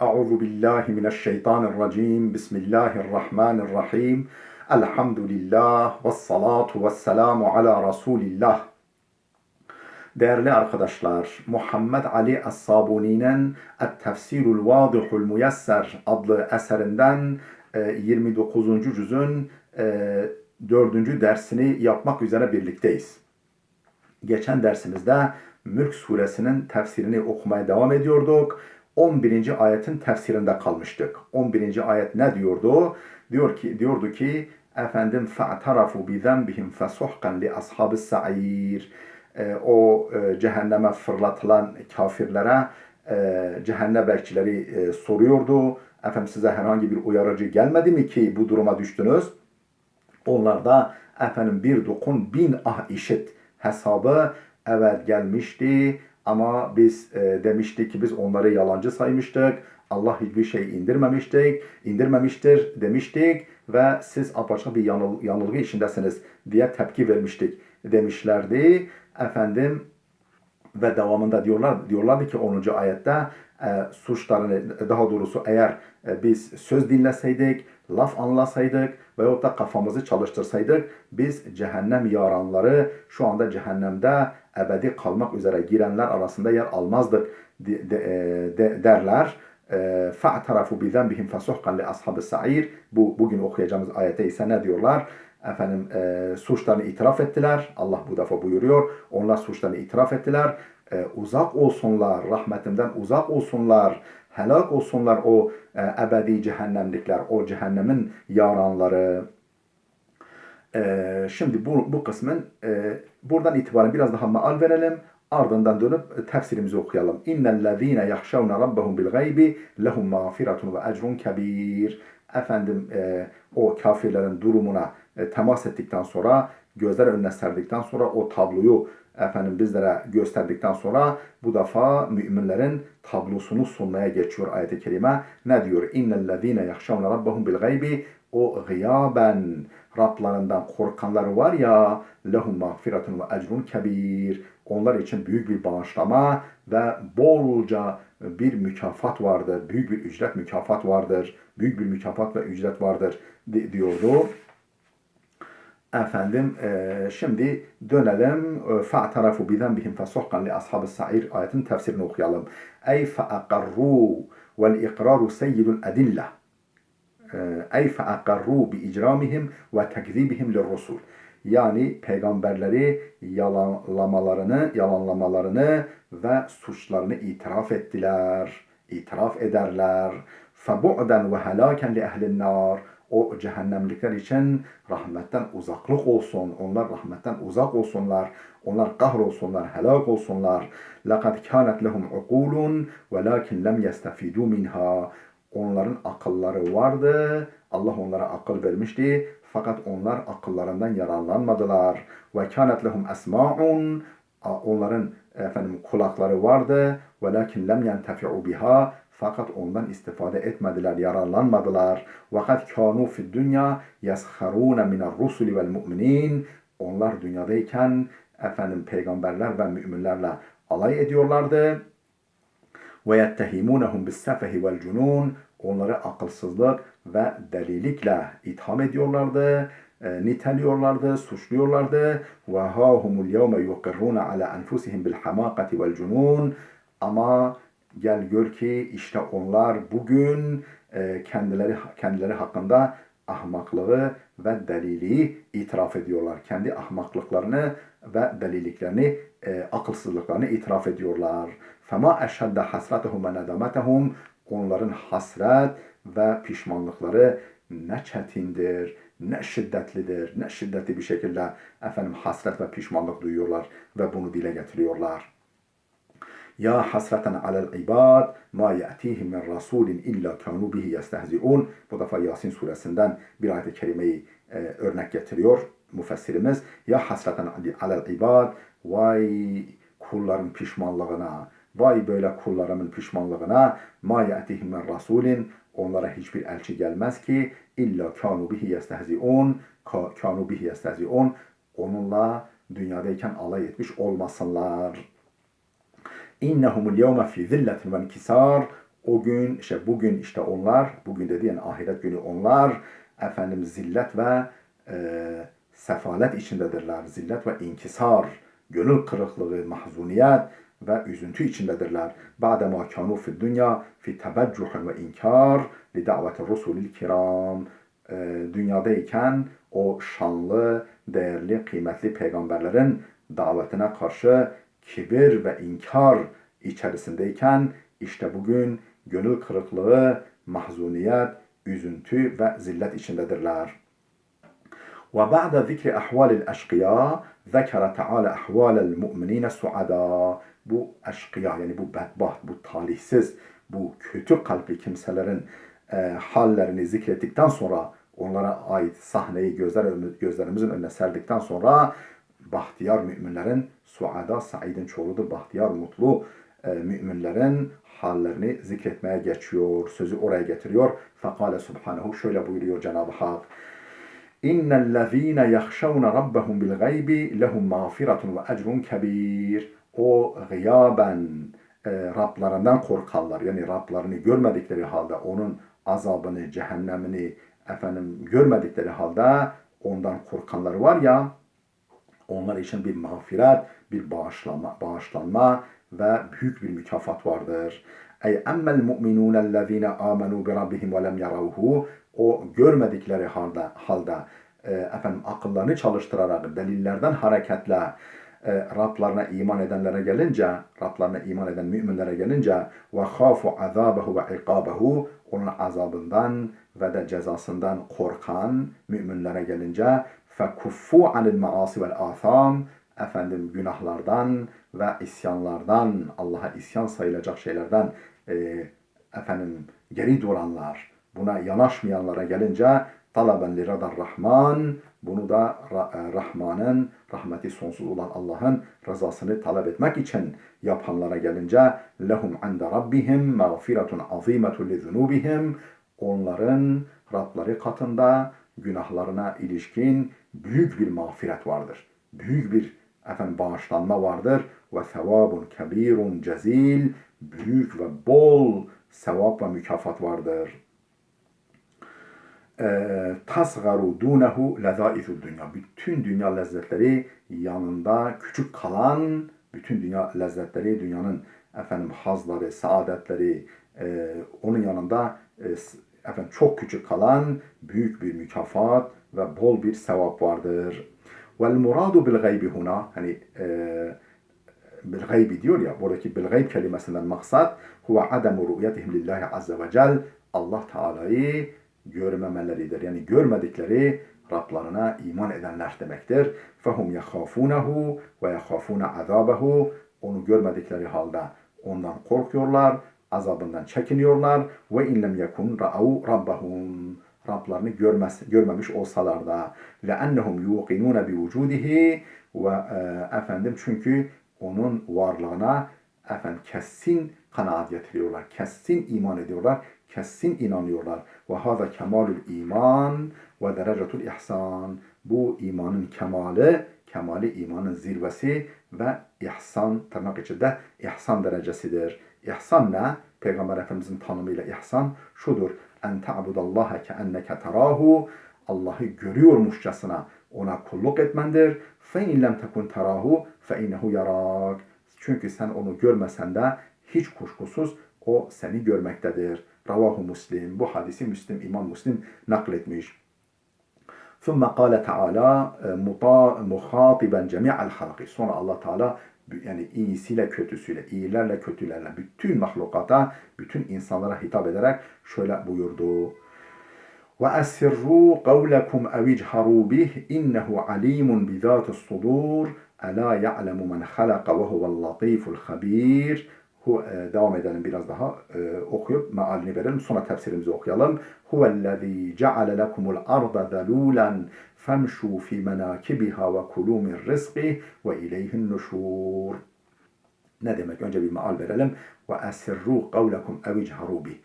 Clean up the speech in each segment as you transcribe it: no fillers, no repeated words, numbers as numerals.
Euzu billahi mineşşeytanirracim. Bismillahirrahmanirrahim. Elhamdülillah ve salatu ve selamu ala Resulillah. Değerli arkadaşlar, Muhammed Ali Es-Sabuni'nin Et-Tefsirul Vadihul Muyesser adlı eserinden 29. cüzün 4. dersini yapmak üzere birlikteyiz. Geçen dersimizde Mülk suresinin tefsirini okumaya devam ediyorduk. 11. ayetin tefsirinde kalmıştık. 11. ayet ne diyordu? Diyordu ki efendim fa'tarafu bi zenbihim fesuhkan li ashabis sa'ir. Cehenneme fırlatılan kafirlere cehennem bekçileri soruyordu. Efendim size herhangi bir uyarıcı gelmedi mi ki bu duruma düştünüz? Onlar da efendim bir dokun bin ah işit hesabı evet gelmişti ama biz demiştik ki biz onları yalancı saymıştık. Allah hiçbir şey indirmemiştir demiştik ve siz apaçık bir yanılgı içindesiniz diye tepki vermiştik demişlerdi. Efendim ve devamında diyorlardı ki 10. ayette suçlarını daha doğrusu eğer biz söz dinleseydik, laf anlasaydık veyahut da kafamızı çalıştırsaydık biz cehennem yaranları şu anda cehennemde ebedi kalmak üzere girenler arasında yer almazdık derler. فَاَعْتَرَفُوا بِذَنْبِهِمْ فَسُحْقًا لِأَصْحَابِ السَّعِيرِ Bugün okuyacağımız ayette ise ne diyorlar? Efendim suçlarını itiraf ettiler. Allah bu defa buyuruyor. Onlar suçlarını itiraf ettiler. Uzak olsunlar, rahmetimden uzak olsunlar, helak olsunlar o ebedi cehennemlikler, o cehennemin yaranları. Şimdi bu kısmın buradan itibaren biraz daha meal verelim. Ardından dönüp tefsirimizi okuyalım. İnnellezîne yahşavne rabbahum bil gaybi lehum mağfiretun ve ecrun kebir. Efendim o kafirlerin durumuna temas ettikten sonra, gözler önüne serdikten sonra o tabloyu efendim bizlere gösterdikten sonra bu defa müminlerin tablosunu sunmaya geçiyor ayet-i kerime. Ne diyor? İnnellezîne yahşavne rabbahum bil gaybi o gıyaben Rablarından korkanları var ya lehum mağfiretun ve ecrun kebir. Onlar için büyük bir bağışlama ve bolca bir mükafat vardır. Büyük bir ücret mükafat vardır. Büyük bir mükafat ve ücret vardır diyordu. Efendim şimdi dönelim. فَاَعْتَرَفُوا بِذَنْبِهِمْ فَسُحْقًا لِأَصْحَابِ السَّعِيرِ ayetin tefsirini okuyalım. اَيْ فَاَقَرُّوا وَالْاِقْرَارُ سَيِّدُ الْاَدِلَّةِ اَيْ فَاَقَرُّوا بِاِجْرَامِهِمْ وَتَكْذِيبِهِمْ لِلرُّسُولِ Yani peygamberleri yalanlamalarını ve suçlarını itiraf ettiler. İtiraf ederler. فَبُعْدًا وَهَلَاكًا لِأَهْلِ النَّارِ O cehennemlikler için rahmetten uzaklık olsun. Onlar rahmetten uzak olsunlar. Onlar kahrolsunlar, helak olsunlar. لَقَدْ كَانَتْ لَهُمْ عُقُولٌ وَلَاكِنْ لَمْ يَسْتَفِيدُوا مِنْهَا Onların akılları vardı. Allah onlara akıl vermişti. Fakat onlar akıllarından yararlanmadılar. وَكَانَتْ لَهُمْ أَسْمَاعٌ Onların kulakları vardı. وَلَاكِنْ لَمْ يَنْتَفِعُوا بِهَا Fakat ondan istifade etmediler, yararlanmadılar. وَقَدْ كَانُوا فِي الدُّنْيَا يَسْخَرُونَ مِنَ الرُّسُلِ وَالْمُؤْمِنِينَ Onlar dünyadayken peygamberler ve müminlerle alay ediyorlardı. وَيَتَّهِمُونَهُمْ بِالسَّفَهِ وَالْجُنُونَ Onları akılsızlık ve delilikle itham ediyorlardı, niteliyorlardı, suçluyorlardı. وَهَاهُمُ الْيَوْمَ يُقِرُّونَ عَلَى أَنْفُسِهِمْ بِالْحَمَاقَةِ وَالْجُنُونَ Ama gel gör ki işte onlar bugün kendileri hakkında ahmaklığı ve deliliği itiraf ediyorlar. Kendi ahmaklıklarını ve deliliklerini, akılsızlıklarını itiraf ediyorlar. فَمَا اَشَّدَّ حَسْرَتَهُمْ وَنَدَمَتَهُمْ Onların hasret ve pişmanlıkları ne çetindir, ne şiddetlidir, ne şiddetli bir şekilde hasret ve pişmanlık duyuyorlar ve bunu dile getiriyorlar. Ya hasreten alel ibad ma ya'tihim min rasulin illa kanu bihi yestehzi'un. Bu defa Yasin suresinden bir ayet-i kerimeyi örnek getiriyor müfessirimiz. Ya hasreten alel ibad vay kulların pişmanlığına, vay böyle kullarımın pişmanlığına ma ya'tihim min rasulin onlara hiçbir elçi gelmez ki illa kanu bihi yestehzi'un onunla dünyadayken alay etmiş olmasınlar. İnnehumul yevme fi zilletin ve inkisar O gün, işte bugün işte onlar, bugün dedi yani ahiret günü onlar efendim zillet ve sefalet içindedirler. Zillet ve inkisar, gönül kırıklığı, mahzuniyet ve üzüntü içindedirler. Ba'dema kânû fid dünya fi tebeccuhun ve inkar li da'veti rusulil kiram. Dünyadayken o şanlı, değerli, kıymetli peygamberlerin davetine karşı kibir ve inkar içerisindeyken işte bugün gönül kırıklığı, mahzuniyet, üzüntü ve zillet içindedirler. وبعد ذكر أحوال الأشقياء ذكر تعالى أحوال المؤمنين السعداء. Bu eşkıya yani bu bedbaht, bu talihsiz, bu kötü kalpli kimselerin hallerini zikrettikten sonra onlara ait sahneyi gözlerimizin önüne serdikten sonra bahtiyar müminlerin, suada, Said'in çoğuludur, bahtiyar, mutlu müminlerin hallerini zikretmeye geçiyor. Sözü oraya getiriyor. Fekale subhanehu, şöyle buyuruyor Cenab-ı Hak. İnnellezîne yahşavne rabbehum bil gaybi lehum mağfiretun ve ecrun kebir. O gıyaben Rablarından korkarlar. Yani Rablarını görmedikleri halde onun azabını, cehennemini görmedikleri halde ondan korkanları var ya, onlar için bir mağfiret, bir bağışlanma ve büyük bir mükafat vardır. Ey emmel mu'minûnellezîne âmenû bi rabbihim ve lem yaravhu. O görmedikleri halde akıllarını çalıştırarak delillerden hareketle Rablarına iman edenlere gelince, Rablarına iman eden müminlere gelince ve khafu azabehu ve ikabehu, onun azabından ve de cezasından korkan müminlere gelince fekuffu anil maasi vel atham, günahlardan ve isyanlardan, Allah'a isyan sayılacak şeylerden geri duranlar, buna yanaşmayanlara gelince talaben li radar rahman, bunu da Rahman'ın, rahmeti sonsuz olan Allah'ın rızasını talep etmek için yapanlara gelince lehum inde rabbihim mağfiretun azimetun li zunubihim, onların Rabları katında günahlarına ilişkin büyük bir mağfiret vardır. Büyük bir bağışlanma vardır. Ve sevabun kebirun cezil, büyük ve bol sevap ve mükafat vardır. Tasgaru dunehu lezaizu dünya. Bütün dünya lezzetleri yanında küçük kalan, bütün dünya lezzetleri, dünyanın hazları, saadetleri onun yanında çok küçük kalan büyük bir mükafat ve bol bir sevap vardır. Vel muradu bil gaybi huna, bil gaybi diyor ya, buradaki bil gayb kelimesinden maksat huve ademu ru'yetihim lillahi azze ve cel, Allah Teala'yı görmemeleridir. Yani görmedikleri Rablarına iman edenler demektir. Fehum yekhafunehu ve yekhafune azabehu. Onu görmedikleri halde ondan korkuyorlar, azabından çekiniyorlar. Ve inlem yekun ra'u rabbahum. Rablarını görmemiş olsalar da le'ennehum yuqinune bi vücudihi ve çünkü onun varlığına kesin kanaat getiriyorlar. Kesin iman ediyorlar. Kesin inanıyorlar. Ve hâzâ kemalül iman ve derecetul ihsan. Bu imanın kemali imanın zirvesi ve ihsan, tırnak içinde ihsan derecesidir. İhsan ne? Peygamber Efendimizin tanımıyla ihsan şudur. En ta'budallaha keenneke terahu. Allah'ı görüyormuşçasına ona kulluk etmendir. Fe in lem tekun terahu fe innehu yarak. Çünkü sen onu görmesen de hiç kuşkusuz o seni görmektedir. Ravahu Müslim. Bu hadisi İmam Müslim nakletmiş. ثُمَّ قَالَ تَعَالَى مُخَاطِبًا جَمِيعَ الْخَلْقِ. Sonra Allah Teala yani iyisiyle kötüsüyle, iyilerle kötülerle bütün mahlukata, bütün insanlara hitap ederek şöyle buyurdu. وَأَسِرُّوا قَوْلَكُمْ اَوْ اجْهَرُوا بِهِ اِنَّهُ عَلِيمٌ بِذَاتِ الصُّدُورِ أَلَا يَعْلَمُ مَنْ خَلَقَ وَهُوَ اللَّطِيفُ الْخَبِيرُ. Devam edelim biraz daha okuyup mealini verelim. Sonra tefsirimizi okuyalım. Huvellezî ceale lekumul arda zelûlen femşû fî menâkibiha ve kulû min rizqih ve ileyhin nuşûr. Ne demek? Önce bir meal verelim. Ve esirrû kavlekum ev icharû bih.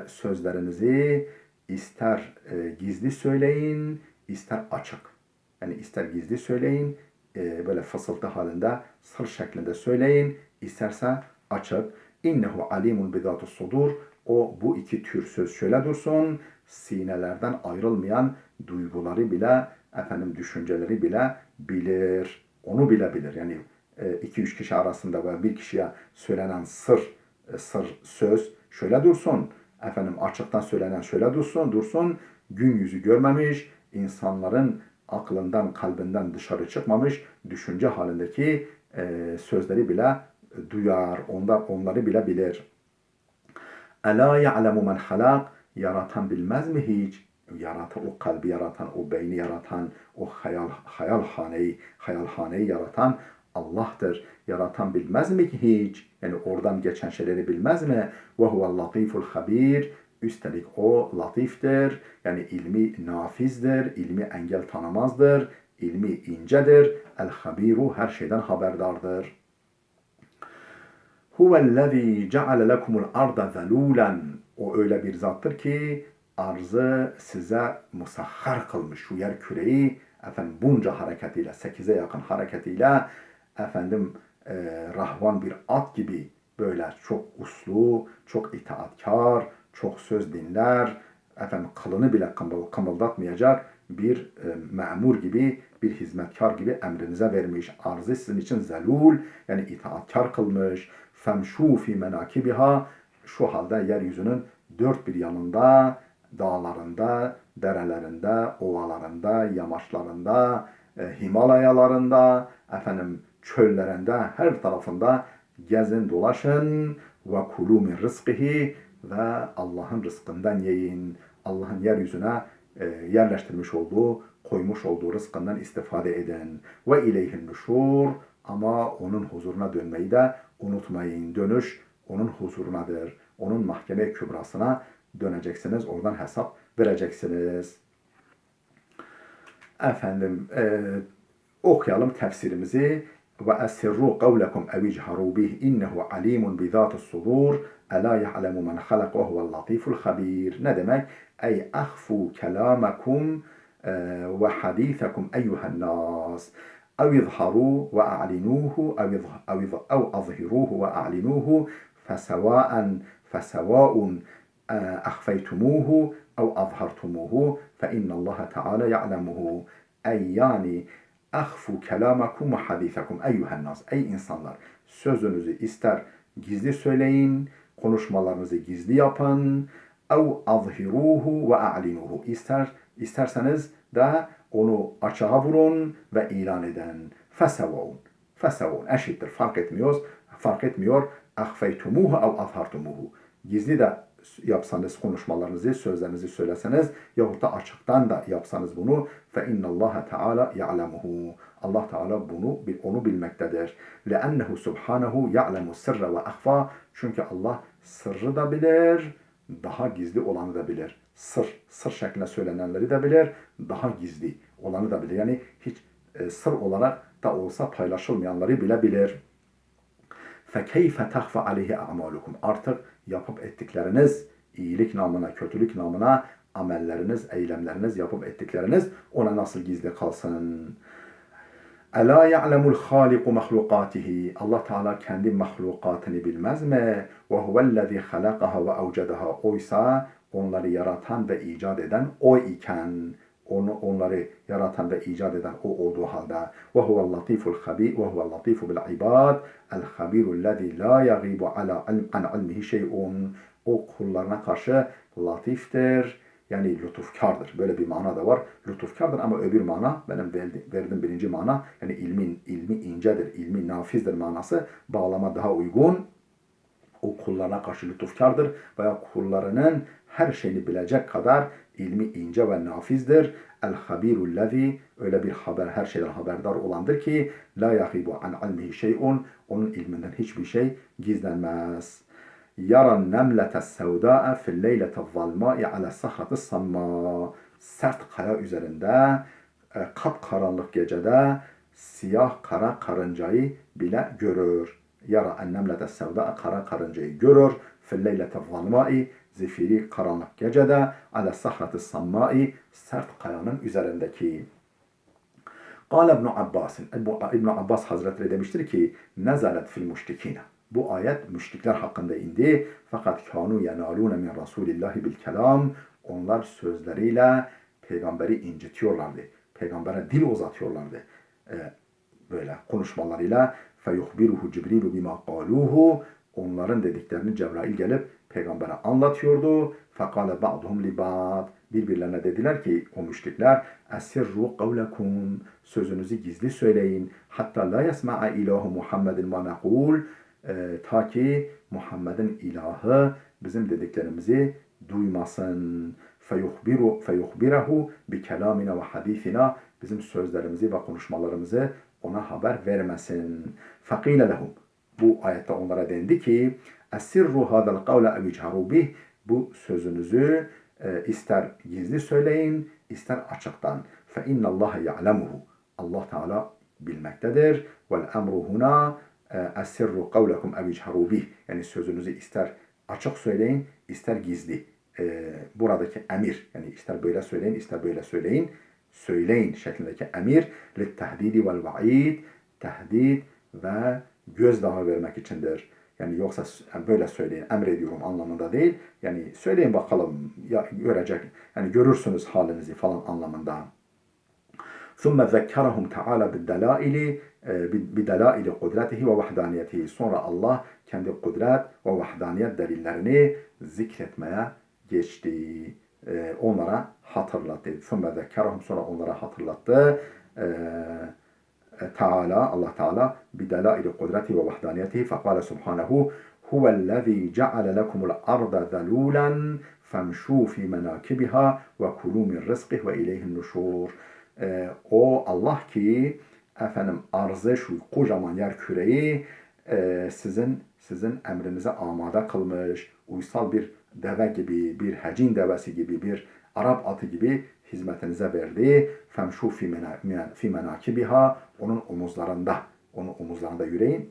Sözlerinizi ister gizli söyleyin, ister açık. Yani ister gizli söyleyin, böyle fısıltı halinde, sır şeklinde söyleyin, isterse açık. İnnehu alimun bizatus sudur. O bu iki tür söz şöyle dursun. Sinelerden ayrılmayan duyguları bile, düşünceleri bile bilir. Onu bile bilir. Yani iki üç kişi arasında veya bir kişiye söylenen sır söz şöyle dursun. Açıktan söylenen şöyle dursun. Gün yüzü görmemiş, insanların aklından, kalbinden dışarı çıkmamış düşünce halindeki sözleri bile duyar, onları bile bilir. Ela ya'lemu men halak, yaratan bilmez mi hiç? O kalbi yaratan, o beyni yaratan, o hayalhaneyi yaratan Allah'tır. Yaratan bilmez mi ki hiç? Yani oradan geçen şeyleri bilmez mi? Ve huvel latiful habir. Üstelik o latiftir. Yani ilmi nafizdir, ilmi engel tanımazdır, ilmi incedir. El habiru her şeyden haberdardır. Huvellezî ceale lekumul arda zelûlen. O öyle bir zattır ki arzı size musahhar kılmış. Şu yer küreyi bunca hareketiyle, 8'e yakın hareketiyle rahvan bir at gibi böyle çok uslu, çok itaatkar, çok söz dinler, kılını bile kımıldatmayacak bir memur gibi, bir hizmetkar gibi emrinize vermiş. Arzı sizin için zelul, yani itaatkar kılmış. Femşû fî menâkibiha. Şu halde yeryüzünün dört bir yanında, dağlarında, derelerinde, ovalarında, yamaçlarında, Himalayalarında, çöllerinde, her tarafında gezin, dolaşın ve kulû min rızkihi, ve Allah'ın rızkından yiyin. Allah'ın yeryüzüne yerleştirmiş olduğu, koymuş olduğu rızkından istifade edin. Ve ileyhin nuşur, ama onun huzuruna dönmeyi de unutmayın. Dönüş onun huzurunadır. Onun mahkeme kübrasına döneceksiniz. Oradan hesap vereceksiniz. Okuyalım tefsirimizi. Ve esirru kavlekum ev icharu bih innehu alimun bi zatus sudur. Ela ya'lemu men halak ve huvel latiful habir. Ne demek? Ey ahfu kelamakum ve hadithakum eyyuhen nas. أو اظهروا وأعلنوه أو أظهروه وأعلنوه فسواء أخفيتموه أو أظهرتموه فإن الله تعالى يعلمه. أي yani أخفوا كلامكم وحديثكم أيها الناس. Ey insanlar, sözünüzü ister gizli söyleyin, konuşmalarınızı gizli yapın. أو أظهروه وأعلنوه. İsterseniz de onu açığa vurun ve ilan edin. Fesevun eşittir. Fark etmiyor. Ahfeytumuhu ev azhartumuhu. Gizli de yapsanız konuşmalarınızı, sözlerinizi söyleseniz yahut da açıktan da yapsanız bunu, fe innallaha teala ya'lemuhu. Allah Teala onu bilmektedir. Le'ennehu subhanahu ya'lemu sirre ve ahfa. Çünkü Allah sırrı da bilir, daha gizli olanı da bilir. Sır şeklinde söylenenleri de bilir, daha gizli olanı da bilir. Yani hiç sır olarak da olsa paylaşılmayanları bile bilir. فَكَيْفَ تَخْفَ عَلَيْهِ أَعْمَالُكُمْ. Artık yapıp ettikleriniz, iyilik namına, kötülük namına amelleriniz, eylemleriniz, yapıp ettikleriniz ona nasıl gizli kalsın? Ela ya'lemul haliku mahlukatihi. Allah Teala kendi mahlukatını bilmez mi? Ve huvellezî halakaha ve evcedaha. Oysa onları yaratan ve icat eden o iken, onları yaratan ve icat eden o olduğu halde. Ve huvel latiful habir ve huvel latifu bil ibad. El habirullezî la yagîbu an ilmihi şey'un. O kullarına karşı latiftir. Yani lütufkardır. Böyle bir mana da var. Lütufkardır ama öbür mana, benim verdiğim birinci mana, yani ilmi incedir, ilmi nafizdir manası bağlama daha uygun. O kullarına karşı lütufkardır veya kullarının her şeyini bilecek kadar ilmi ince ve nafizdir. El-habirullezî, öyle bir her şeyden haberdar olandır ki la yahibu an ilmihi şey'un, onun ilminden hiçbir şey gizlenmez. Yaran nemletes sevdâ'e fil leyletel zalmâ'i ala sahratis samma. Sert kaya üzerinde kapkaranlık gecede siyah kara karıncayı bile görür. Yara en nemletes sevdâ'e, kara karıncayı görür. Fil leyletel zalmâ'i, zifiri karanlık gecede, ala sahratis sammâ'i, sert kayanın üzerindeki. Kâle İbn Abbas Hazretleri demiştir ki, nezalet fil müşrikîne. Bu ayet müşrikler hakkında indi. Fakat kanu yenalune min Rasulillahi bil kelam. Onlar sözleriyle peygamberi incitiyorlardı. Peygambere dil uzatıyorlardı. Böyle konuşmalarıyla feyuhbiruhu Cibrilu bima qaluhu. Onların dediklerini Cebrail gelip peygambere anlatıyordu. Fekale ba'duhum li ba'd. Birbirlerine dediler ki o müşrikler esirru kavlekum, sözünüzü gizli söyleyin. Hatta la yesma'a ilahu Muhammedin ma nekul, ta ki Muhammed'in ilahı bizim dediklerimizi duymasın. Feyuhbirehu bi kelamina ve hadithina, bizim sözlerimizi ve konuşmalarımızı ona haber vermesin. Fakile lehum, bu ayette onlara dendi ki esirru hadal kavle ev icharu bih, bu sözünüzü ister gizli söyleyin, ister açıktan. Fe innallaha ya'lemuhu, Allah Teala bilmektedir. Vel emru huna esirru kavlekum ev icharu bih, yani sözünüzü ister açık söyleyin, ister gizli. Buradaki emir, yani ister böyle söyleyin, ister böyle söyleyin şeklindeki emir littehdidi vel va'id, tehdit ve gözdağı vermek içindir. Yani yoksa böyle söyleyin, emrediyorum anlamında değil. Yani söyleyin bakalım, ya görecek, yani görürsünüz halinizi falan anlamında. ثُمَّ ذَكَّرَهُمْ تَعَالَى بِدَلَائِلِ قُدْرَتِهِ وَوَحْدَانِيَتِهِ. Sonra Allah kendi kudret ve vahdaniyet delillerini zikretmeye geçti. Onlara hatırlattı. ثُمَّ ذَكَّرَهُمْ, sonra onlara hatırlattı. Allah Teala bidelaili kudreti ve vahdaniyetihi fekale subhanehu huvellezî ceale lekumul arda zelûlen femşû fî menâkibiha ve kulû min rızkih ve ileyhin nuşûr. O Allah ki arzı, şu kocaman yer küreyi sizin emrinize amade kılmış, uysal bir deve gibi, bir hecin devesi gibi, bir Arap atı gibi hizmetinize verdi. Femşu fi menakibiha, onun omuzlarında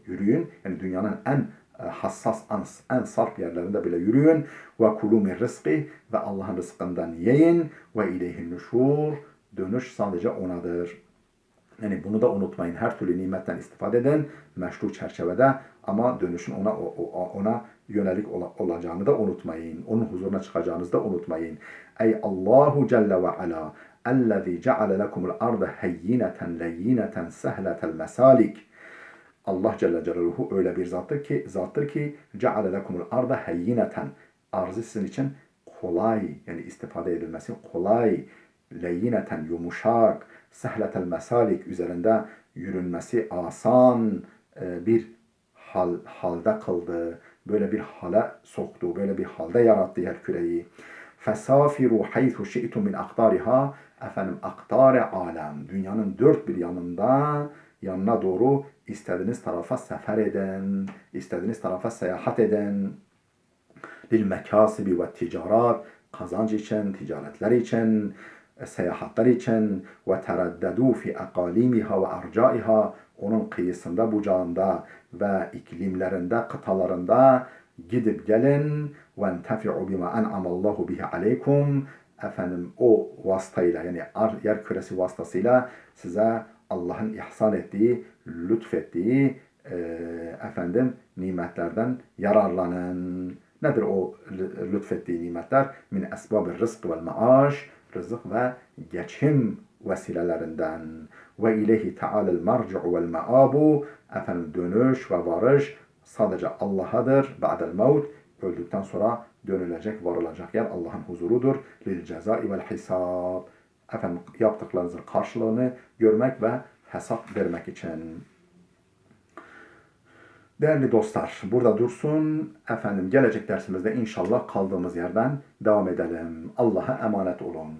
yürüyün. Yani dünyanın en hassas, en sarp yerlerinde bile yürüyün. Ve kulu min rizki, ve Allah'ın rızkından yiyin. Ve ileyhin nuşur, dönüş sadece onadır. Yani bunu da unutmayın. Her türlü nimetten istifade edin meşru çerçevede, ama dönüşün ona yönelik olacağını da unutmayın. Onun huzuruna çıkacağınızı da unutmayın. Ey Allahu Celle ve Ala ellezî ceale lekumul arda heyyineten leyyineten sehletel mesalik. Allah Celle Celaluhu öyle bir zattır ki ceale lekumul arda heyyineten, arzı sizin için kolay, yani istifade edilmesi kolay, leyyineten yumuşak, sehletel mesalik, üzerinde yürünmesi asan bir halde kıldı. Böyle bir hale soktu, böyle bir halde yarattı yer küreyi. Fesafiru haythu şi'tum min aktariha, aktar-ı alem, dünyanın dört bir yanına doğru istediğiniz tarafa sefer eden, istediğiniz tarafa seyahat eden, lil mekasibi ve ticaret, kazanç için, ticaretler için, seyahatler için, ve teraddedu fi akalimiha ve arcaiha, onun kıyısında, bucağında ve iklimlerinde, kıtalarında gidip gelin. Ve entefi'u bima en'amallahu bihi aleykum, o vasıtayla, yani yer küresi vasıtasıyla size Allah'ın ihsan ettiği, lütfettiği nimetlerden yararlanın. Nedir o lütfettiği nimetler? Min esbabir rızk vel maaş, rızık ve geçim vesilelerinden. Ve ileyhi teala'l marci'u vel maabu, dönüş ve varış sadece Allah'adır. Ba'del mevt, öldükten sonra dönülecek, varılacak yer Allah'ın huzurudur. Lil cezai vel hisab, yaptıklarınızın karşılığını görmek ve hesap vermek için. Değerli dostlar, burada dursun. Gelecek dersimizde inşallah kaldığımız yerden devam edelim. Allah'a emanet olun.